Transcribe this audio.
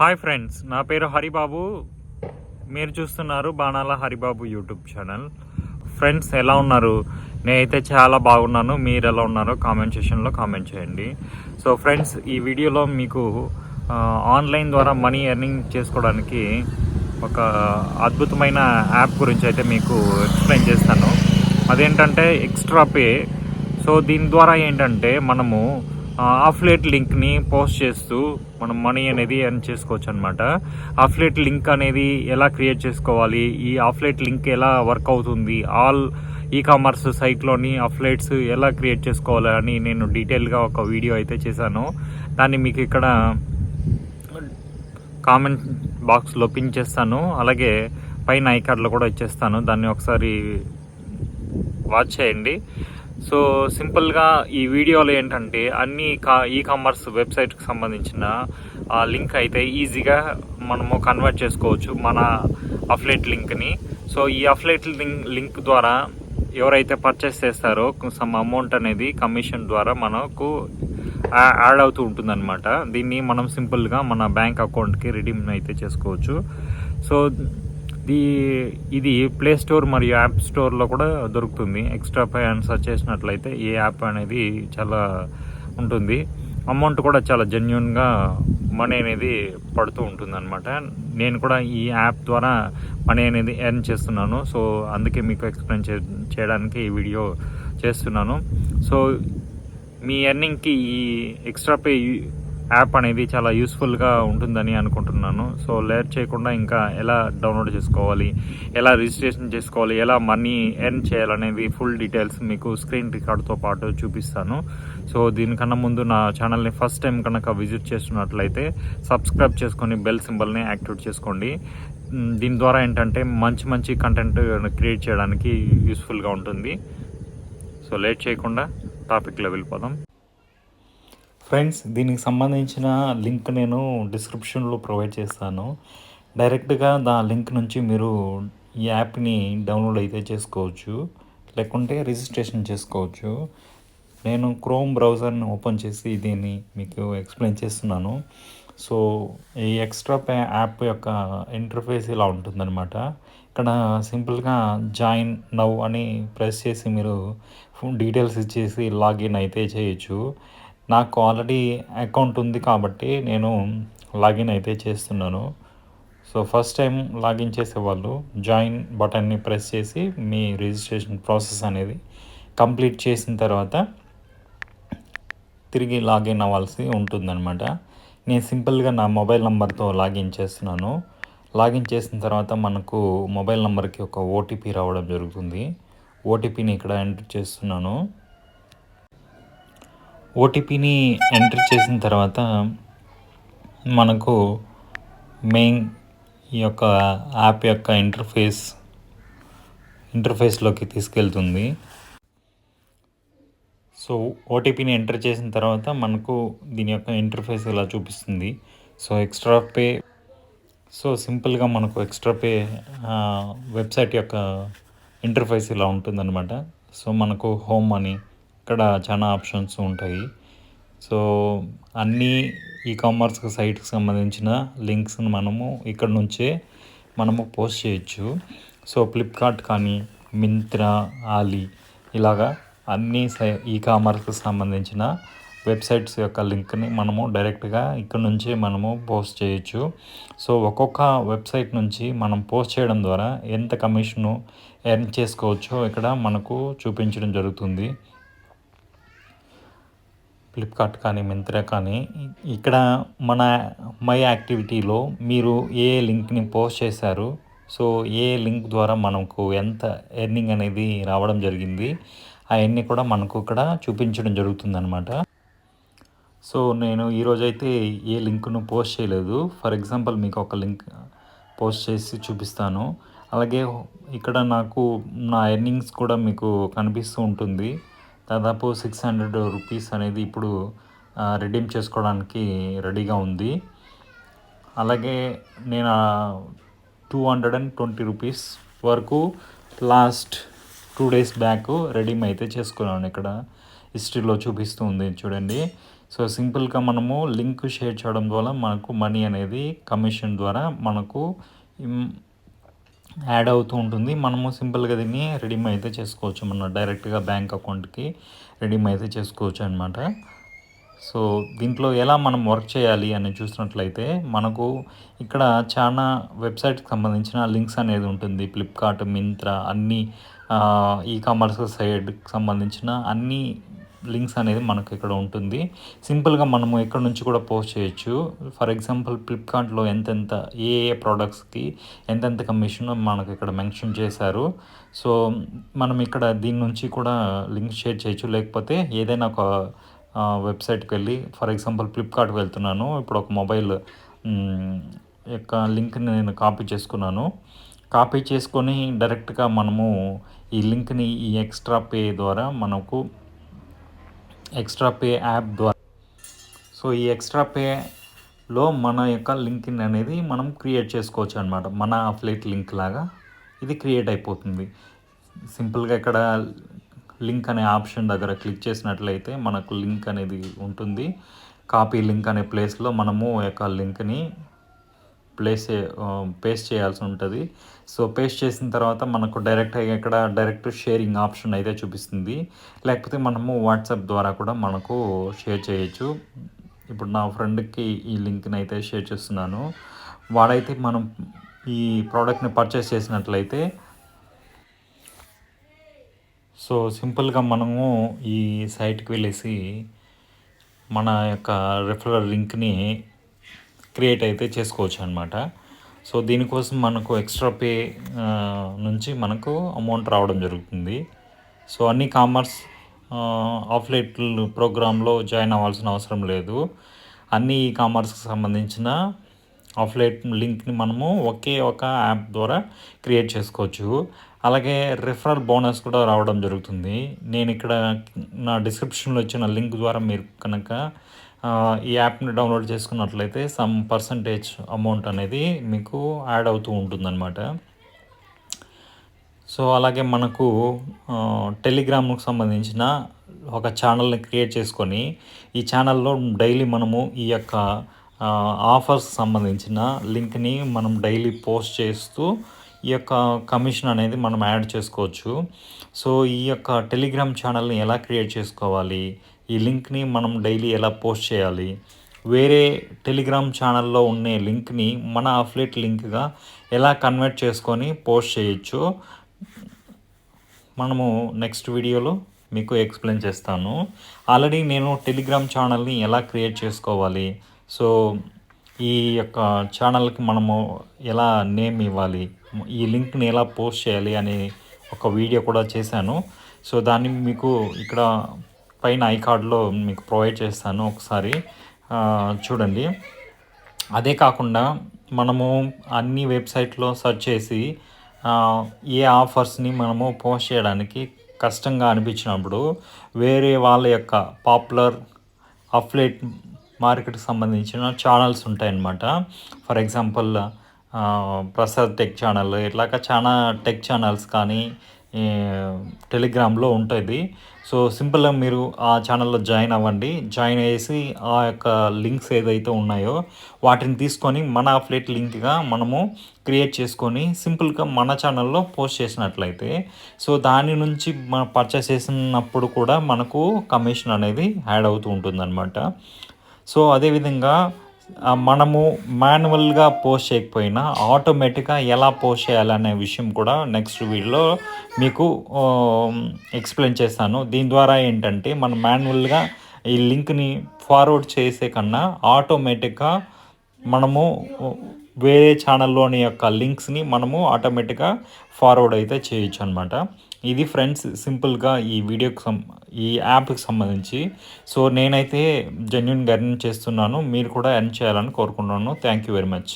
Hi friends, నా పేరు హరిబాబు. మీరు చూస్తున్నారు బాణాల హరిబాబు యూట్యూబ్ ఛానల్. ఫ్రెండ్స్, ఎలా ఉన్నారు? నేనైతే చాలా బాగున్నాను. మీరు ఎలా ఉన్నారో కామెంట్ సెక్షన్లో కామెంట్ చేయండి. సో ఫ్రెండ్స్, ఈ వీడియోలో మీకు ఆన్లైన్ ద్వారా మనీ ఎర్నింగ్ చేసుకోవడానికి ఒక అద్భుతమైన యాప్ గురించి అయితే మీకు ఎక్స్ప్లెయిన్ చేస్తాను. అదేంటంటే ఎక్స్ట్రా పే. సో దీని ద్వారా ఏంటంటే మనము అఫిలియేట్ లింక్ని పోస్ట్ చేస్తూ మనం మనీ అనేది ఎర్న్ చేసుకోవచ్చు అనమాట. అఫిలియేట్ లింక్ అనేది ఎలా క్రియేట్ చేసుకోవాలి, ఈ అఫిలియేట్ లింక్ ఎలా వర్క్ అవుతుంది, ఆల్ ఈ కామర్స్ సైట్లోని అఫిలియేట్స్ ఎలా క్రియేట్ చేసుకోవాలి అని నేను డీటెయిల్గా ఒక వీడియో అయితే చేశాను. దాన్ని మీకు ఇక్కడ కామెంట్ బాక్స్లో పిన్ చేస్తాను, అలాగే పైన ఐకార్డ్లో కూడా ఇచ్చేస్తాను. దాన్ని ఒకసారి వాచ్ చేయండి. సో సింపుల్గా ఈ వీడియోలో ఏంటంటే అన్ని ఈ కామర్స్ వెబ్సైట్కి సంబంధించిన లింక్ అయితే ఈజీగా మనము కన్వర్ట్ చేసుకోవచ్చు మన అఫిలియేట్ లింక్ని. సో ఈ అఫిలియేట్ లింక్ ద్వారా ఎవరైతే పర్చేస్ చేస్తారో సమ్ అమౌంట్ అనేది కమిషన్ ద్వారా మనకు యాడ్ అవుతూ ఉంటుందన్నమాట. దీన్ని మనం సింపుల్గా మన బ్యాంక్ అకౌంట్కి రిడీమ్ అయితే చేసుకోవచ్చు. సో ఇది ప్లే స్టోర్ మరియు యాప్ స్టోర్లో కూడా దొరుకుతుంది. ఎక్స్ట్రా పే అని సెర్చ్ చేసినట్లయితే ఈ యాప్ అనేది చాలా ఉంటుంది. అమౌంట్ కూడా చాలా జెన్యున్గా మనీ అనేది పడుతూ ఉంటుంది అనమాట. నేను కూడా ఈ యాప్ ద్వారా మనీ అనేది ఎర్న్ చేస్తున్నాను. సో అందుకే మీకు ఎక్స్ప్లెయిన్ చేయడానికి ఈ వీడియో చేస్తున్నాను. సో మీ ఎర్నింగ్కి ఈ ఎక్స్ట్రా పే యాప్ అనేది చాలా యూస్ఫుల్గా ఉంటుందని అనుకుంటున్నాను. సో లేట్ చేయకుండా ఇంకా ఎలా డౌన్లోడ్ చేసుకోవాలి, ఎలా రిజిస్ట్రేషన్ చేసుకోవాలి, ఎలా మనీ ఎర్న్ చేయాలనేది ఫుల్ డీటెయిల్స్ మీకు స్క్రీన్ రికార్డ్తో పాటు చూపిస్తాను. సో దీనికన్నా ముందు నా ఛానల్ని ఫస్ట్ టైం కనుక విజిట్ చేస్తున్నట్లయితే సబ్స్క్రైబ్ చేసుకొని బెల్ సింబల్ని యాక్టివేట్ చేసుకోండి. దీని ద్వారా ఏంటంటే మంచి మంచి కంటెంట్ క్రియేట్ చేయడానికి యూస్ఫుల్గా ఉంటుంది. సో లేట్ చేయకుండా టాపిక్లో వెళ్ళిపోదాం. ఫ్రెండ్స్, దీనికి సంబంధించిన లింక్ నేను డిస్క్రిప్షన్లో ప్రొవైడ్ చేస్తాను. డైరెక్ట్గా దా లింక్ నుంచి మీరు ఈ యాప్ని డౌన్లోడ్ అయితే చేసుకోవచ్చు, లేకుంటే రిజిస్ట్రేషన్ చేసుకోవచ్చు. నేను క్రోమ్ బ్రౌజర్ని ఓపెన్ చేసి దీన్ని మీకు ఎక్స్ప్లెయిన్ చేస్తున్నాను. సో ఈ ఎక్స్ట్రా పే యాప్ యొక్క ఇంటర్ఫేస్ ఇలా ఉంటుందన్నమాట. ఇక్కడ సింపుల్గా జాయిన్ నౌ అని ప్రెస్ చేసి మీరు డీటెయిల్స్ ఇచ్చేసి లాగిన్ అయితే చేయొచ్చు. నాకు ఆల్రెడీ అకౌంట్ ఉంది కాబట్టి నేను లాగిన్ అయితే చేస్తున్నాను. సో ఫస్ట్ టైం లాగిన్ చేసేవాళ్ళు జాయిన్ బటన్ని ప్రెస్ చేసి మీ రిజిస్ట్రేషన్ ప్రాసెస్ అనేది కంప్లీట్ చేసిన తర్వాత తిరిగి లాగిన్ అవ్వాల్సి ఉంటుందన్నమాట. నేను సింపుల్గా నా మొబైల్ నెంబర్తో లాగిన్ చేస్తున్నాను. లాగిన్ చేసిన తర్వాత మనకు మొబైల్ నెంబర్కి ఒక ఓటీపీ రావడం జరుగుతుంది. ఓటీపీని ఇక్కడ ఎంటర్ చేస్తున్నాను. ఓటీపీని ఎంటర్ చేసిన తర్వాత మనకు మెయిన్ ఈ యొక్క యాప్ యొక్క ఇంటర్ఫేస్లోకి తీసుకెళ్తుంది. సో ఓటీపీని ఎంటర్ చేసిన తర్వాత మనకు దీని యొక్క ఇంటర్ఫేస్ ఇలా చూపిస్తుంది. So extra pay. సో సింపుల్గా మనకు ఎక్స్ట్రా పే వెబ్సైట్ యొక్క ఇంటర్ఫేస్ ఇలా ఉంటుందన్నమాట. సో మనకు హోమ్ అని ఇక్కడ చాలా ఆప్షన్స్ ఉంటాయి. సో అన్నీ ఈ కామర్స్ సైట్కి సంబంధించిన లింక్స్ని మనము ఇక్కడ నుంచే మనము పోస్ట్ చేయొచ్చు. సో ఫ్లిప్కార్ట్ కానీ, మింత్రా, ఆలీ ఇలాగా అన్ని ఈ కామర్స్కి సంబంధించిన వెబ్సైట్స్ యొక్క లింక్ని మనము డైరెక్ట్గా ఇక్కడ నుంచే మనము పోస్ట్ చేయొచ్చు. సో ఒక్కొక్క వెబ్సైట్ నుంచి మనం పోస్ట్ చేయడం ద్వారా ఎంత కమిషను ఎర్న్ చేసుకోవచ్చో ఇక్కడ మనకు చూపించడం జరుగుతుంది. ఫ్లిప్కార్ట్ కానీ, మింత్రా కానీ. ఇక్కడ మన మై యాక్టివిటీలో మీరు ఏ లింక్ని పోస్ట్ చేశారు, సో ఏ లింక్ ద్వారా మనకు ఎంత ఎర్నింగ్ అనేది రావడం జరిగింది, అవన్నీ కూడా మనకు ఇక్కడ చూపించడం జరుగుతుందన్నమాట. సో నేను ఈరోజైతే ఏ లింక్ను పోస్ట్ చేయలేదు. ఫర్ ఎగ్జాంపుల్ మీకు ఒక లింక్ పోస్ట్ చేసి చూపిస్తాను. అలాగే ఇక్కడ నాకు నా ఎర్నింగ్స్ కూడా మీకు కనిపిస్తూ ఉంటుంది. దాదాపు 600 రూపీస్ అనేది ఇప్పుడు రిడీమ్ చేసుకోవడానికి రెడీగా ఉంది. అలాగే నేను 220 రూపీస్ వరకు లాస్ట్ 2 days బ్యాక్ రెడీమ్ అయితే చేసుకున్నాను. ఇక్కడ హిస్టరీలో చూపిస్తూ ఉంది చూడండి. సో సింపుల్గా మనము లింక్ షేర్ చేయడం ద్వారా మనకు మనీ అనేది కమిషన్ ద్వారా మనకు యాడ్ అవుతూ ఉంటుంది. మనము సింపుల్గా దీన్ని రెడీమ్ అయితే చేసుకోవచ్చు, మన డైరెక్ట్గా బ్యాంక్ అకౌంట్కి రెడీమ్ అయితే చేసుకోవచ్చు అనమాట. సో దీంట్లో ఎలా మనం వర్క్ చేయాలి అని చూసినట్లయితే మనకు ఇక్కడ చాలా వెబ్సైట్కి సంబంధించిన లింక్స్ అనేది ఉంటుంది. ఫ్లిప్కార్ట్, మింత్రా అన్ని ఈ కామర్స్ సైడ్కి సంబంధించిన అన్ని లింక్స్ అనేది మనకు ఇక్కడ ఉంటుంది. సింపుల్గా మనము ఇక్కడ నుంచి కూడా పోస్ట్ చేయొచ్చు. ఫర్ ఎగ్జాంపుల్ ఫ్లిప్కార్ట్లో ఎంతెంత ఏ ప్రోడక్ట్స్కి ఎంతెంత కమిషన్ మనకు ఇక్కడ మెన్షన్ చేశారు. సో మనం ఇక్కడ దీని నుంచి కూడా లింక్ షేర్ చేయొచ్చు. లేకపోతే ఏదైనా ఒక వెబ్సైట్కి వెళ్ళి, ఫర్ ఎగ్జాంపుల్ ఫ్లిప్కార్ట్కి వెళ్తున్నాను, ఇప్పుడు ఒక మొబైల్ యొక్క లింక్ని నేను కాపీ చేసుకున్నాను. కాపీ చేసుకొని డైరెక్ట్గా మనము ఈ లింక్ని ఈ ఎక్స్ట్రా పే ద్వారా మనకు ఎక్స్ట్రా పే యాప్ ద్వారా, సో ఈ ఎక్స్ట్రా పేలో మన యొక్క లింక్ని అనేది మనం క్రియేట్ చేసుకోవచ్చు అనమాట. మన అఫ్లేట్ లింక్ లాగా ఇది క్రియేట్ అయిపోతుంది. సింపుల్గా ఇక్కడ లింక్ అనే ఆప్షన్ దగ్గర క్లిక్ చేసినట్లయితే మనకు లింక్ అనేది ఉంటుంది. కాపీ లింక్ అనే ప్లేస్లో మనము యొక్క లింక్ని పేస్ట్ చేయాల్సి ఉంటుంది. సో పేస్ట్ చేసిన తర్వాత మనకు డైరెక్ట్ షేరింగ్ ఆప్షన్ అయితే చూపిస్తుంది. లేకపోతే మనము వాట్సాప్ ద్వారా కూడా మనకు షేర్ చేయొచ్చు. ఇప్పుడు నా ఫ్రెండ్కి ఈ లింక్ని అయితే షేర్ చేస్తున్నాను. వాడైతే మనం ఈ ప్రోడక్ట్ని పర్చేస్ చేసినట్లయితే, సో సింపుల్గా మనము ఈ సైట్కి వెళ్ళేసి మన యొక్క రెఫరల్ లింక్ని క్రియేట్ అయితే చేసుకోవచ్చు అనమాట. సో దీనికోసం మనకు ఎక్స్ట్రా పే నుంచి మనకు అమౌంట్ రావడం జరుగుతుంది. సో అన్ని కామర్స్ ఆఫ్లైట్ ప్రోగ్రాంలో జాయిన్ అవ్వాల్సిన అవసరం లేదు. అన్ని ఈ కామర్స్కి సంబంధించిన ఆఫ్లైట్ లింక్ని మనము ఒకే ఒక యాప్ ద్వారా క్రియేట్ చేసుకోవచ్చు. అలాగే రిఫరల్ బోనస్ కూడా రావడం జరుగుతుంది. నేను ఇక్కడ నా డిస్క్రిప్షన్లో ఇచ్చిన లింక్ ద్వారా మీరు కనుక ఈ యాప్ని డౌన్లోడ్ చేసుకున్నట్లయితే సమ్ పర్సంటేజ్ అమౌంట్ అనేది మీకు యాడ్ అవుతూ ఉంటుందన్నమాట. సో అలాగే మనకు టెలిగ్రామ్కి సంబంధించిన ఒక ఛానల్ని క్రియేట్ చేసుకొని ఈ ఛానల్లో డైలీ మనము ఈ యొక్క ఆఫర్స్ సంబంధించిన లింక్ని మనం డైలీ పోస్ట్ చేస్తూ ఈ యొక్క కమిషన్ అనేది మనం యాడ్ చేసుకోవచ్చు. సో ఈ యొక్క టెలిగ్రామ్ ఛానల్ని ఎలా క్రియేట్ చేసుకోవాలి, ఈ లింక్ని మనం డైలీ ఎలా పోస్ట్ చేయాలి, వేరే టెలిగ్రామ్ ఛానల్లో ఉండే లింక్ని మన అఫ్లేట్ లింక్గా ఎలా కన్వర్ట్ చేసుకొని పోస్ట్ చేయొచ్చు మనము నెక్స్ట్ వీడియోలో మీకు ఎక్స్ప్లెయిన్ చేస్తాను. ఆల్రెడీ నేను టెలిగ్రామ్ ఛానల్ని ఎలా క్రియేట్ చేసుకోవాలి, సో ఈ యొక్క ఛానల్కి మనము ఎలా నేమ్ ఇవ్వాలి, ఈ లింక్ని ఎలా పోస్ట్ చేయాలి అనే ఒక వీడియో కూడా చేశాను. సో దాన్ని మీకు ఇక్కడ పైన ఐకార్డ్లో మీకు ప్రొవైడ్ చేస్తాను, ఒకసారి చూడండి. అదే కాకుండా మనము అన్ని వెబ్సైట్లో సెర్చ్ చేసి ఏ ఆఫర్స్ని మనము పోస్ట్ చేయడానికి కష్టంగా అనిపించినప్పుడు వేరే వాళ్ళ యొక్క పాపులర్ అఫ్లేట్ మార్కెట్కి సంబంధించిన ఛానల్స్ ఉంటాయన్నమాట. For example Prasad tech channel, ఇట్లాగా చాలా టెక్ ఛానల్స్ కానీ టెలిగ్రామ్లో ఉంటుంది. సో సింపుల్గా మీరు ఆ ఛానల్లో జాయిన్ అవ్వండి. జాయిన్ అయ్యేసి ఆ యొక్క లింక్స్ ఏదైతే ఉన్నాయో వాటిని తీసుకొని మన అఫ్లేట్ లింక్గా మనము క్రియేట్ చేసుకొని సింపుల్గా మన ఛానల్లో పోస్ట్ చేసినట్లయితే, సో దాని నుంచి మనం పర్చేస్ చేసినప్పుడు కూడా మనకు కమిషన్ అనేది యాడ్ అవుతూ ఉంటుందన్నమాట. సో అదేవిధంగా మనము మాన్యువల్గా పోస్ట్ చేయకపోయినా ఆటోమేటిక్గా ఎలా పోస్ట్ చేయాలనే విషయం కూడా నెక్స్ట్ వీడియోలో మీకు ఎక్స్ప్లెయిన్ చేస్తాను. దీని ద్వారా ఏంటంటే మనం మాన్యువల్గా ఈ లింక్ని ఫార్వర్డ్ చేసే కన్నా ఆటోమేటిక్గా మనము వేరే ఛానల్లోని యొక్క లింక్స్ని మనము ఆటోమేటిక్గా ఫార్వర్డ్ అయితే చేయొచ్చు అనమాట. ఇది ఫ్రెండ్స్ సింపుల్గా ఈ ఈ యాప్కి సంబంధించి. సో నేనైతే జెన్యూన్గా ఎర్న్ చేస్తున్నాను, మీరు కూడా ఎర్న్ చేయాలని కోరుకుంటున్నాను. Thank you very much.